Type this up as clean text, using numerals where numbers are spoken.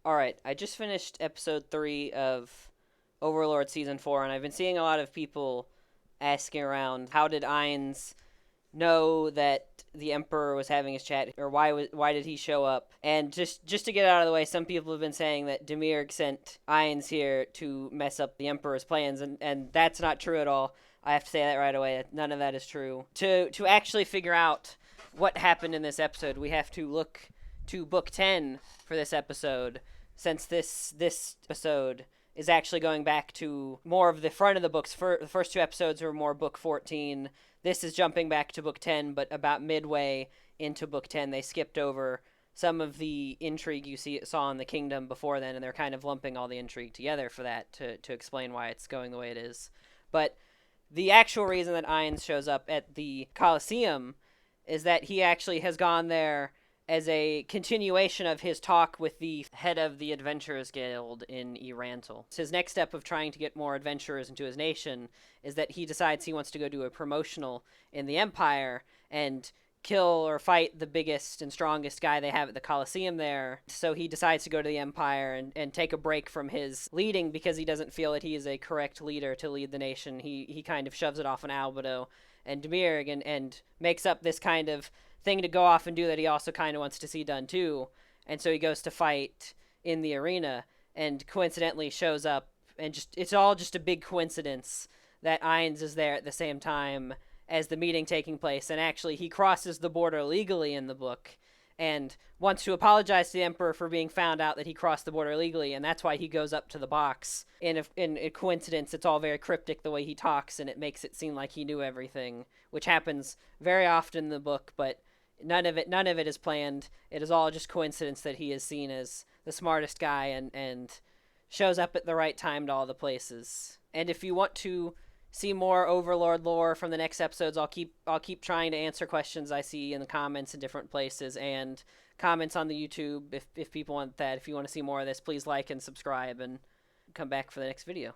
Alright, I just finished episode 3 of Overlord Season 4, and I've been seeing a lot of people asking around how did Ainz know that the Emperor was having his chat, or why did he show up? And just to get out of the way, some people have been saying that Demirg sent Ainz here to mess up the Emperor's plans, and that's not true at all. I have to say that right away. None of that is true. To actually figure out what happened in this episode, we have to look to book 10 for this episode, since this episode is actually going back to more of the front of the books. The first two episodes were more book 14. This is jumping back to book 10, but about midway into book 10, they skipped over some of the intrigue saw in the kingdom before then, and they're kind of lumping all the intrigue together for that to explain why it's going the way it is. But the actual reason that Ainz shows up at the Colosseum is that he actually has gone there as a continuation of his talk with the head of the Adventurers Guild in Erantal. His next step of trying to get more adventurers into his nation is that he decides he wants to go do a promotional in the Empire and kill or fight the biggest and strongest guy they have at the Colosseum there. So he decides to go to the Empire and take a break from his leading because he doesn't feel that he is a correct leader to lead the nation. He kind of shoves it off on Albedo and Demirg and makes up this kind of thing to go off and do that he also kind of wants to see done too. And so he goes to fight in the arena and coincidentally shows up, and it's all just a big coincidence that Ainz is there at the same time as the meeting taking place, and actually he crosses the border legally in the book and wants to apologize to the Emperor for being found out that he crossed the border legally, and that's why he goes up to the box. In a coincidence, it's all very cryptic the way he talks, and it makes it seem like he knew everything, which happens very often in the book, but none of it is planned. It is all just coincidence that he is seen as the smartest guy and shows up at the right time to all the places. And if you want to see more Overlord lore from the next episodes, I'll keep trying to answer questions I see in the comments in different places and comments on the YouTube if people want that. If you want to see more of this, please like and subscribe and come back for the next video.